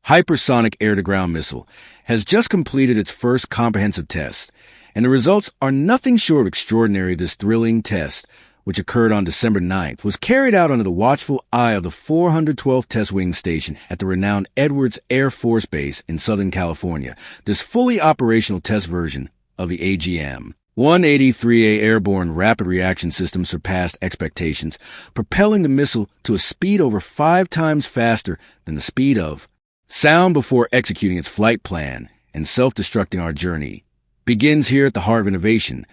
hypersonic air-to-ground missile, has just completed its first comprehensive test, and the results are nothing short of extraordinary. This thrilling test, which occurred on December 9th, was carried out under the watchful eye of the 412th Test Wing Station at the renowned Edwards Air Force Base in Southern California. This fully operational test version of the AGM-183A airborne rapid reaction system surpassed expectations, propelling the missile to a speed over 5 times faster than the speed of sound before executing its flight plan and self-destructing. Our journey begins here at the heart of innovation,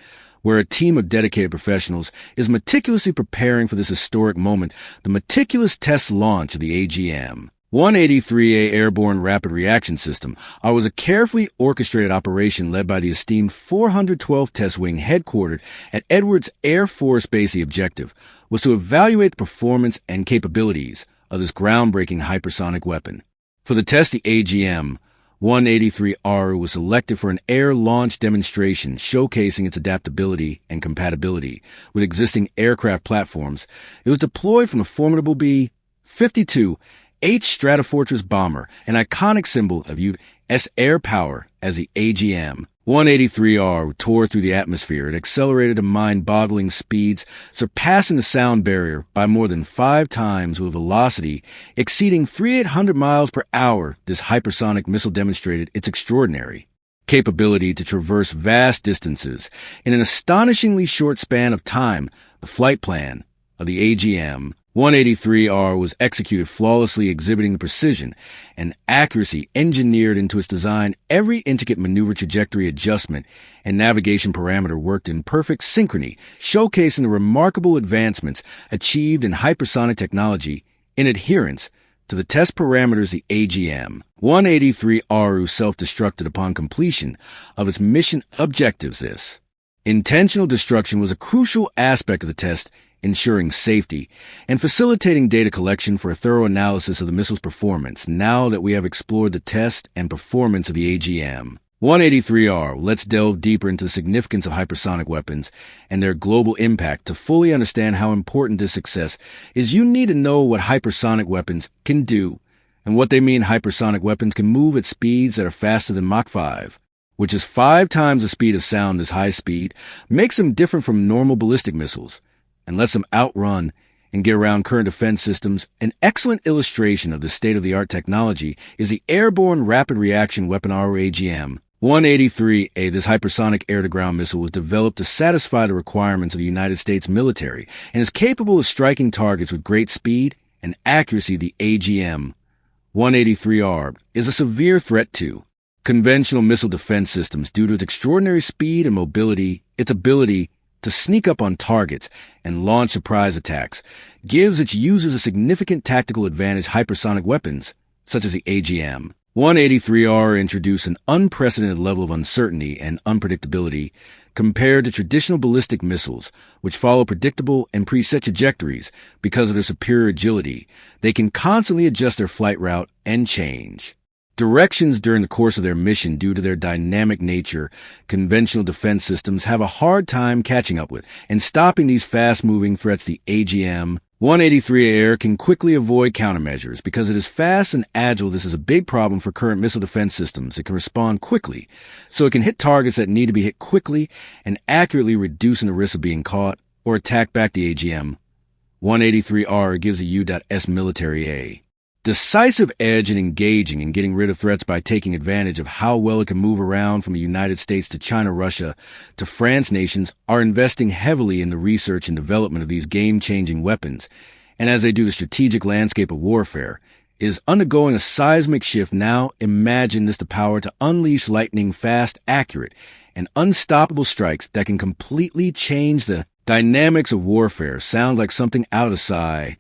where a team of dedicated professionals is meticulously preparing for this historic moment, the meticulous test launch of the AGM-183A airborne rapid reaction system. Was a carefully orchestrated operation led by the esteemed 412th Test Wing headquartered at Edwards Air Force Base. The objective was to evaluate the performance and capabilities of this groundbreaking hypersonic weapon. For the test, the AGM-183R was selected for an air launch demonstration showcasing its adaptability and compatibility with existing aircraft platforms. It was deployed from the formidable B-52H Stratofortress bomber, an iconic symbol of U.S. air power. As the AGM-183R tore through the atmosphere, it accelerated to mind-boggling speeds, surpassing the sound barrier by more than 5 times with velocity exceeding 3,800 miles per hour. This hypersonic missile demonstrated its extraordinary capability to traverse vast distances in an astonishingly short span of time. The flight plan of the AGM-183R was executed flawlessly, exhibiting the precision and accuracy engineered into its design. Every intricate maneuver, trajectory adjustment, and navigation parameter worked in perfect synchrony, showcasing the remarkable advancements achieved in hypersonic technology in adherence to the test parameters. The AGM-183R self-destructed upon completion of its mission objectives. This intentional destruction was a crucial aspect of the test, ensuring safety and facilitating data collection for a thorough analysis of the missile's performance. Now that we have explored the test and performance of the AGM-183R, let's delve deeper into the significance of hypersonic weapons and their global impact. To fully understand how important this success is, you need to know what hypersonic weapons can do and what they mean. Hypersonic weapons can move at speeds that are faster than Mach 5, which is 5 times the speed of sound. This high speed makes them different from normal ballistic missiles and lets them outrun and get around current defense systems. An excellent illustration of this state-of-the-art technology is the airborne rapid reaction weapon, or AGM-183A. This hypersonic air-to-ground missile was developed to satisfy the requirements of the United States military and is capable of striking targets with great speed and accuracy. The AGM-183R is a severe threat to conventional missile defense systems due to its extraordinary speed and mobility. Its ability to sneak up on targets and launch surprise attacks gives its users a significant tactical advantage. Hypersonic weapons, such as the AGM-183R, introduce an unprecedented level of uncertainty and unpredictability compared to traditional ballistic missiles, which follow predictable and preset trajectories. Because of their superior agility, they can constantly adjust their flight route and change directions during the course of their mission. Due to their dynamic nature, conventional defense systems have a hard time catching up with and stopping these fast-moving threats. The AGM-183A can quickly avoid countermeasures because it is fast and agile. This is a big problem for current missile defense systems. It can respond quickly, so it can hit targets that need to be hit quickly and accurately, reducing the risk of being caught or attacked back. The AGM-183R gives the U.S. military a decisive edge in engaging and getting rid of threats by taking advantage of how well it can move around. From the United States to China, Russia to France, nations are investing heavily in the research and development of these game-changing weapons. And as they do, the strategic landscape of warfare is undergoing a seismic shift. Now imagine this: the power to unleash lightning-fast, accurate, and unstoppable strikes that can completely change the dynamics of warfare. Sound like something out of a sci-fi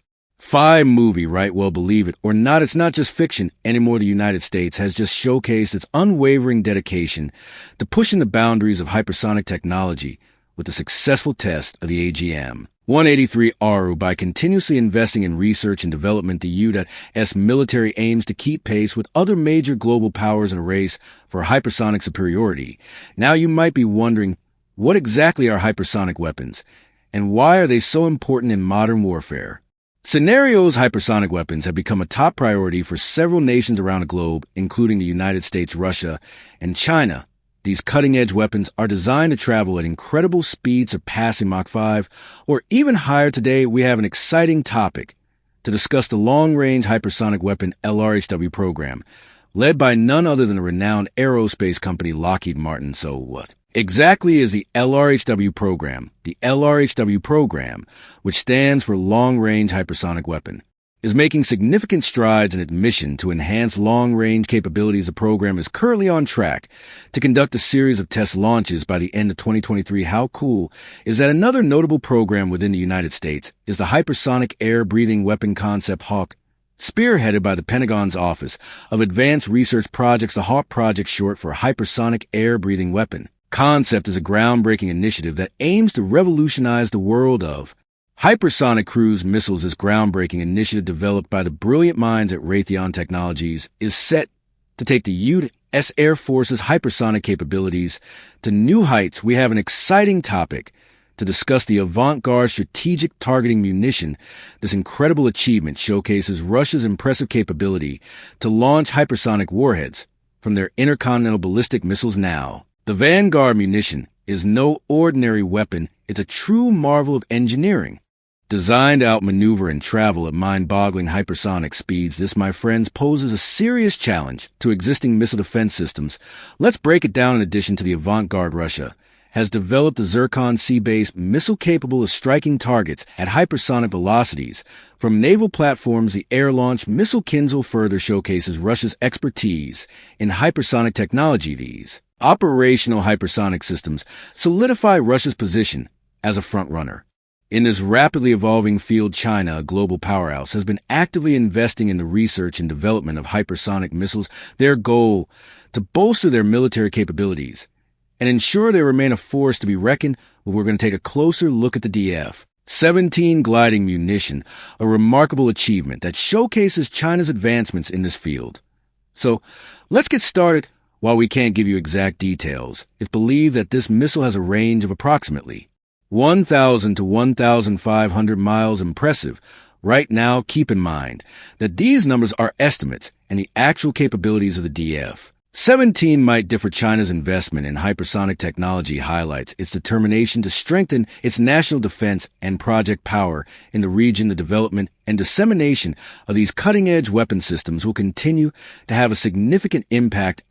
movie, right? Well, believe it or not, it's not just fiction anymore. The United States has just showcased its unwavering dedication to pushing the boundaries of hypersonic technology with the successful test of the AGM-183R. By continuously investing in research and development, the U.S. military aims to keep pace with other major global powers in a race for hypersonic superiority. Now you might be wondering, what exactly are hypersonic weapons, and why are they so important in modern warfare? Scenarios hypersonic weapons have become a top priority for several nations around the globe, including the United States, Russia, and China. These cutting-edge weapons are designed to travel at incredible speeds surpassing Mach 5, or even higher. Today, we have an exciting topic to discuss the long-range hypersonic weapon LRHW program, led by none other than the renowned aerospace company Lockheed Martin. So what exactly is the LRHW program? The LRHW program, which stands for Long Range Hypersonic Weapon, is making significant strides in its mission to enhance long-range capabilities. The program is currently on track to conduct a series of test launches by the end of 2023. How cool is that? Another notable program within the United States is the Hypersonic Air-Breathing Weapon Concept HAWK, spearheaded by the Pentagon's Office of Advanced Research Projects. The HAWK project, short for Hypersonic Air-Breathing Weapon Concept, is a groundbreaking initiative that aims to revolutionize the world of hypersonic cruise missiles. This groundbreaking initiative, developed by the brilliant minds at Raytheon Technologies, is set to take the U.S. Air Force's hypersonic capabilities to new heights. We have an exciting topic to discuss: the avant-garde strategic targeting munition. This incredible achievement showcases Russia's impressive capability to launch hypersonic warheads from their intercontinental ballistic missiles. Now, the Vanguard munition is no ordinary weapon. It's a true marvel of engineering, designed to outmaneuver and travel at mind-boggling hypersonic speeds. This, my friends, poses a serious challenge to existing missile defense systems. Let's break it down. In addition to the avant-garde, Russia has developed the Zircon sea-based missile capable of striking targets at hypersonic velocities from naval platforms. The air-launched missile Kinzhal further showcases Russia's expertise in hypersonic technology. These operational hypersonic systems solidify Russia's position as a front-runner in this rapidly evolving field. China, a global powerhouse, has been actively investing in the research and development of hypersonic missiles. Their goal to bolster their military capabilities and ensure they remain a force to be reckoned with. We're going to take a closer look at the DF-17 gliding munition, a remarkable achievement that showcases China's advancements in this field. So let's get started. While we can't give you exact details, it's believed that this missile has a range of approximately 1,000 to 1,500 miles. Impressive. Right now, keep in mind that these numbers are estimates, and the actual capabilities of the DF-17 might differ. China's investment in hypersonic technology highlights its determination to strengthen its national defense and project power in the region. The development and dissemination of these cutting-edge weapon systems will continue to have a significant impact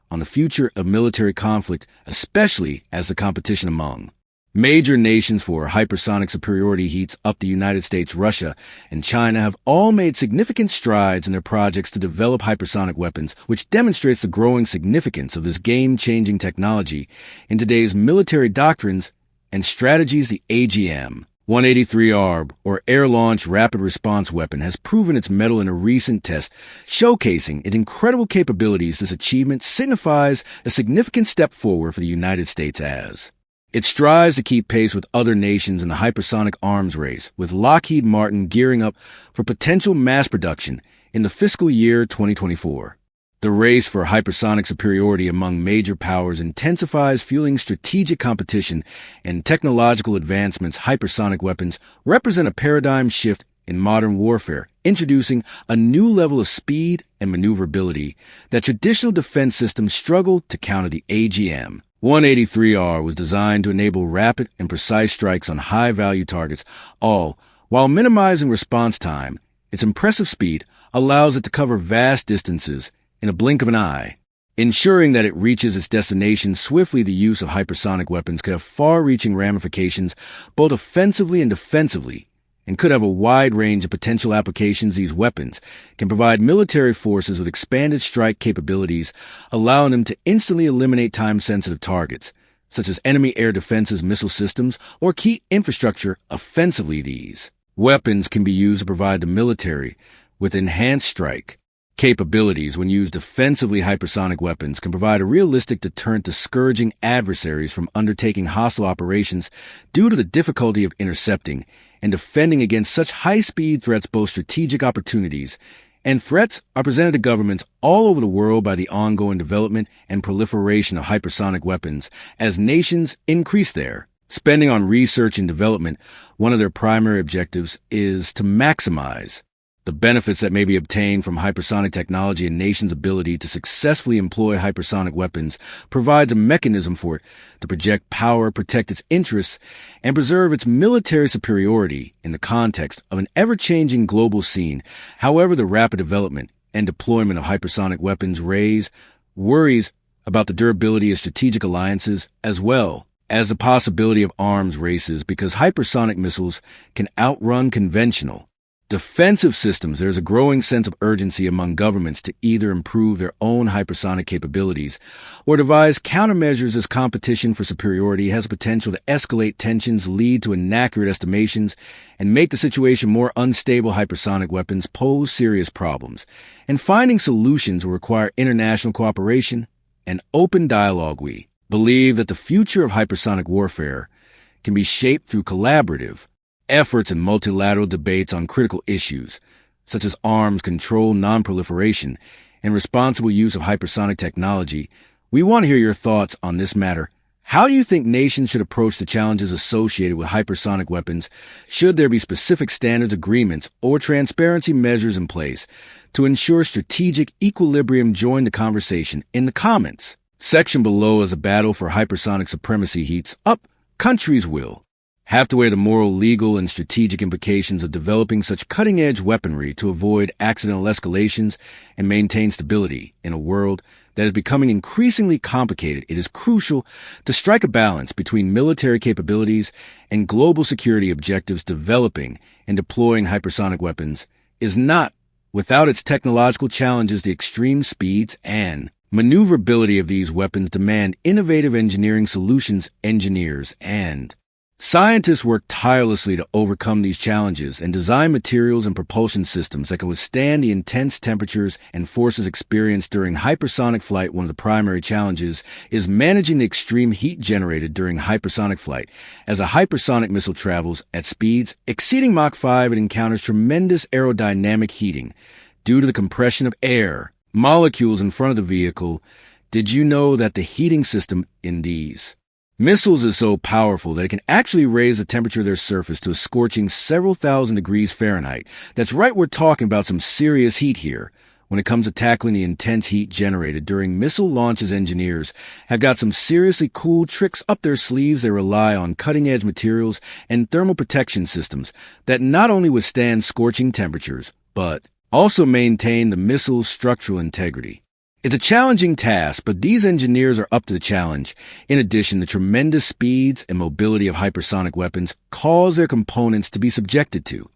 on the future of military conflict, especially as the competition among major nations for hypersonic superiority heats up. The United States, Russia, and China have all made significant strides in their projects to develop hypersonic weapons, which demonstrates the growing significance of this game-changing technology in today's military doctrines and strategies. The AGM-183R, or Air Launched Rapid Response Weapon, has proven its mettle in a recent test, showcasing its incredible capabilities. This achievement signifies a significant step forward for the United States as it strives to keep pace with other nations in the hypersonic arms race, with Lockheed Martin gearing up for potential mass production in the fiscal year 2024. The race for hypersonic superiority among major powers intensifies, fueling strategic competition and technological advancements. Hypersonic weapons represent a paradigm shift in modern warfare, introducing a new level of speed and maneuverability that traditional defense systems struggle to counter. The AGM-183R was designed to enable rapid and precise strikes on high-value targets, all while minimizing response time. Its impressive speed allows it to cover vast distances in a blink of an eye, ensuring that it reaches its destination swiftly. The use of hypersonic weapons could have far-reaching ramifications, both offensively and defensively, and could have a wide range of potential applications. These weapons can provide military forces with expanded strike capabilities, allowing them to instantly eliminate time-sensitive targets, such as enemy air defenses, missile systems, or key infrastructure offensively. These weapons can be used to provide the military with enhanced strike capabilities. When used defensively, hypersonic weapons can provide a realistic deterrent, discouraging adversaries from undertaking hostile operations due to the difficulty of intercepting and defending against such high-speed threats. Both strategic opportunities and threats are presented to governments all over the world by the ongoing development and proliferation of hypersonic weapons as nations increase their Spending on research and development, one of their primary objectives is to maximize the benefits that may be obtained from hypersonic technology. A nation's ability to successfully employ hypersonic weapons provides a mechanism for it to project power, protect its interests, and preserve its military superiority in the context of an ever-changing global scene. However, the rapid development and deployment of hypersonic weapons raise worries about the durability of strategic alliances as well as the possibility of arms races, because hypersonic missiles can outrun conventional defensive systems. There is a growing sense of urgency among governments to either improve their own hypersonic capabilities or devise countermeasures, as competition for superiority has the potential to escalate tensions, lead to inaccurate estimations, and make the situation more unstable. Hypersonic weapons pose serious problems, and finding solutions will require international cooperation and open dialogue. We believe that the future of hypersonic warfare can be shaped through collaborative efforts and multilateral debates on critical issues, such as arms control, non-proliferation, and responsible use of hypersonic technology. We want to hear your thoughts on this matter. How do you think nations should approach the challenges associated with hypersonic weapons? Should there be specific standards, agreements, or transparency measures in place to ensure strategic equilibrium? Join the conversation in the comments section below. As a battle for hypersonic supremacy heats up, countries will have to weigh the moral, legal, and strategic implications of developing such cutting-edge weaponry to avoid accidental escalations and maintain stability. In a world that is becoming increasingly complicated, it is crucial to strike a balance between military capabilities and global security objectives. Developing and deploying hypersonic weapons is not without its technological challenges. The extreme speeds and maneuverability of these weapons demand innovative engineering solutions. Engineers and scientists work tirelessly to overcome these challenges and design materials and propulsion systems that can withstand the intense temperatures and forces experienced during hypersonic flight. One of the primary challenges is managing the extreme heat generated during hypersonic flight. As a hypersonic missile travels at speeds exceeding Mach 5, it encounters tremendous aerodynamic heating due to the compression of air molecules in front of the vehicle. Did you know that the heating system in these missiles is so powerful that it can actually raise the temperature of their surface to a scorching several thousand degrees Fahrenheit? That's right, we're talking about some serious heat here. When it comes to tackling the intense heat generated during missile launches, engineers have got some seriously cool tricks up their sleeves. They rely on cutting-edge materials and thermal protection systems that not only withstand scorching temperatures, but also maintain the missile's structural integrity. It's a challenging task, but these engineers are up to the challenge. In addition, the tremendous speeds and mobility of hypersonic weapons cause their components to be subjected to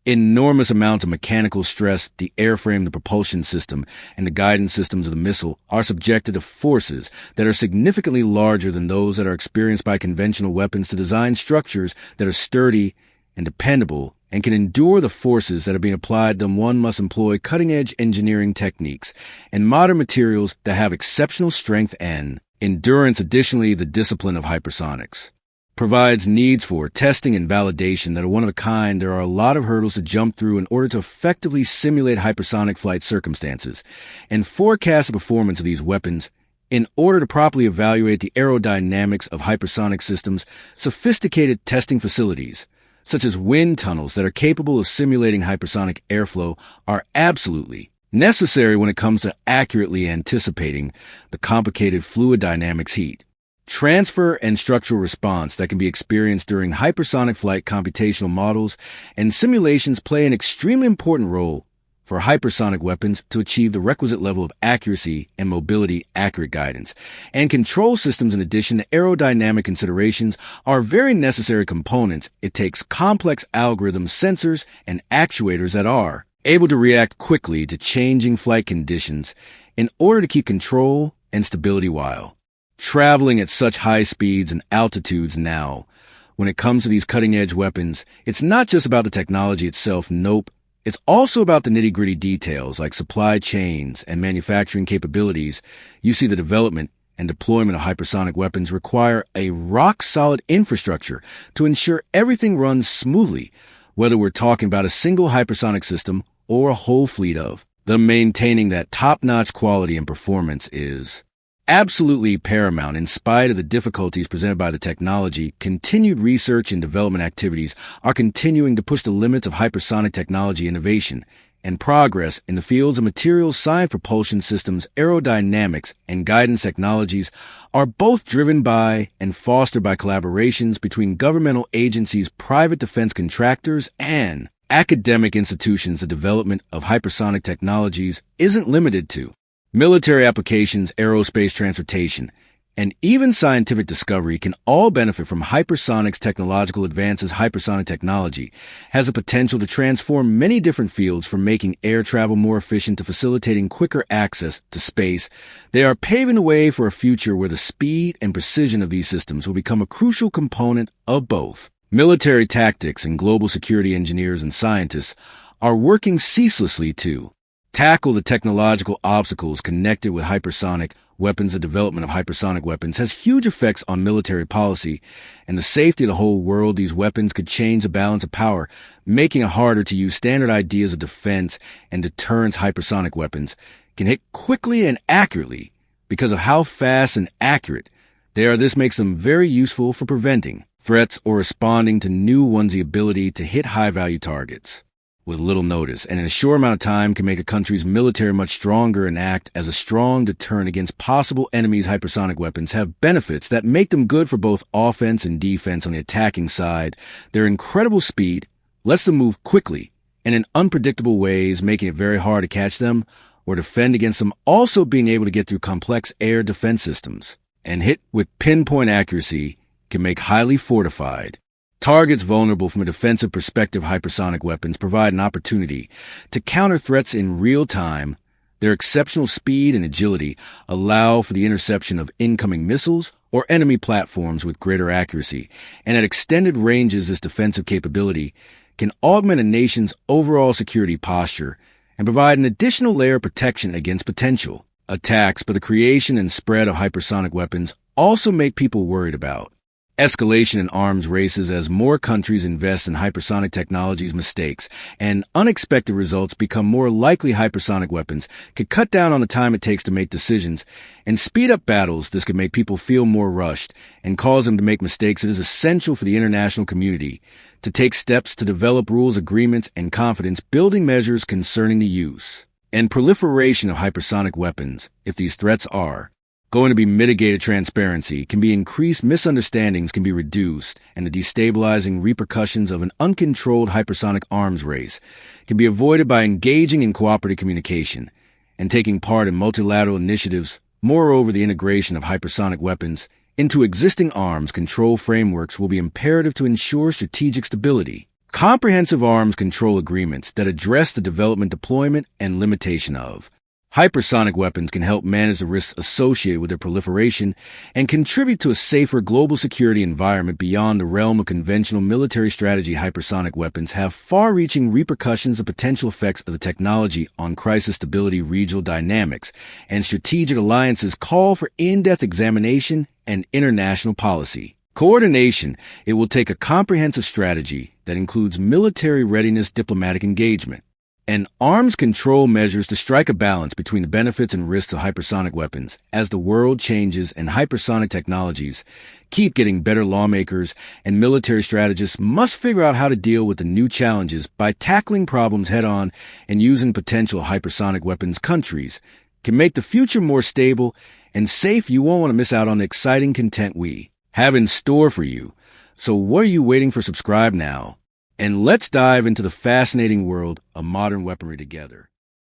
enormous amounts of mechanical stress. The airframe, the propulsion system, and the guidance systems of the missile are subjected to forces that are significantly larger than those that are experienced by conventional weapons. To design structures that are sturdy and dependable and can endure the forces that are being applied to them, one must employ cutting-edge engineering techniques and modern materials that have exceptional strength and endurance. Additionally, the discipline of hypersonics provides needs for testing and validation that are one of a kind. There are a lot of hurdles to jump through in order to effectively simulate hypersonic flight circumstances and forecast the performance of these weapons. In order to properly evaluate the aerodynamics of hypersonic systems, sophisticated testing facilities such as wind tunnels that are capable of simulating hypersonic airflow are absolutely necessary when it comes to accurately anticipating the complicated fluid dynamics, heat transfer, and structural response that can be experienced during hypersonic flight. Computational models and simulations play an extremely important role for hypersonic weapons to achieve the requisite level of accuracy and mobility. Accurate guidance and control systems, in addition to aerodynamic considerations, are very necessary components. It takes complex algorithms, sensors, and actuators that are able to react quickly to changing flight conditions in order to keep control and stability while traveling at such high speeds and altitudes. Now, when it comes to these cutting-edge weapons, it's not just about the technology itself. Nope. It's also about the nitty-gritty details like supply chains and manufacturing capabilities. You see, the development and deployment of hypersonic weapons require a rock-solid infrastructure to ensure everything runs smoothly, whether we're talking about a single hypersonic system or a whole fleet of them. Maintaining that top-notch quality and performance is absolutely paramount. In spite of the difficulties presented by the technology, continued research and development activities are continuing to push the limits of hypersonic technology innovation, and progress in the fields of materials science, propulsion systems, aerodynamics, and guidance technologies are both driven by and fostered by collaborations between governmental agencies, private defense contractors, and academic institutions. The development of hypersonic technologies isn't limited to military applications, aerospace transportation, and even scientific discovery can all benefit from hypersonics. Technological advances. Hypersonic technology has the potential to transform many different fields, from making air travel more efficient to facilitating quicker access to space. They are paving the way for a future where the speed and precision of these systems will become a crucial component of both. Military tactics and global security engineers and scientists are working ceaselessly to tackle the technological obstacles connected with hypersonic weapons. The development of hypersonic weapons has huge effects on military policy and the safety of the whole world. These weapons could change the balance of power, making it harder to use standard ideas of defense and deterrence. Hypersonic weapons can hit quickly and accurately because of how fast and accurate they are. This makes them very useful for preventing threats or responding to new ones. The ability to hit high-value targets with little notice and in a short amount of time can make a country's military much stronger and act as a strong deterrent against possible enemies. Hypersonic weapons have benefits that make them good for both offense and defense. On the attacking side, their incredible speed lets them move quickly and in unpredictable ways, making it very hard to catch them or defend against them. Also, being able to get through complex air defense systems and hit with pinpoint accuracy can make highly fortified targets vulnerable. From a defensive perspective, hypersonic weapons provide an opportunity to counter threats in real time. Their exceptional speed and agility allow for the interception of incoming missiles or enemy platforms with greater accuracy, and at extended ranges, this defensive capability can augment a nation's overall security posture and provide an additional layer of protection against potential attacks. But the creation and spread of hypersonic weapons also make people worried about escalation in arms races as more countries invest in hypersonic technologies. Mistakes and unexpected results become more likely. Hypersonic weapons could cut down on the time it takes to make decisions and speed up battles. This could make people feel more rushed and cause them to make mistakes. It is essential for the international community to take steps to develop rules, agreements, and confidence building measures concerning the use and proliferation of hypersonic weapons. If these threats are going to be mitigated, transparency can be increased, misunderstandings can be reduced, and the destabilizing repercussions of an uncontrolled hypersonic arms race can be avoided by engaging in cooperative communication and taking part in multilateral initiatives. Moreover, the integration of hypersonic weapons into existing arms control frameworks will be imperative to ensure strategic stability. Comprehensive arms control agreements that address the development, deployment, and limitation of hypersonic weapons can help manage the risks associated with their proliferation and contribute to a safer global security environment beyond the realm of conventional military strategy. Hypersonic weapons have far-reaching repercussions. The potential effects of the technology on crisis stability, regional dynamics, and strategic alliances call for in-depth examination and international policy coordination. It will take a comprehensive strategy that includes military readiness, diplomatic engagement, and arms control measures to strike a balance between the benefits and risks of hypersonic weapons. As the world changes and hypersonic technologies keep getting better, lawmakers and military strategists must figure out how to deal with the new challenges by tackling problems head-on and using potential hypersonic weapons. Countries can make the future more stable and safe. You won't want to miss out on the exciting content we have in store for you. So what are you waiting for? Subscribe now, and let's dive into the fascinating world of modern weaponry together.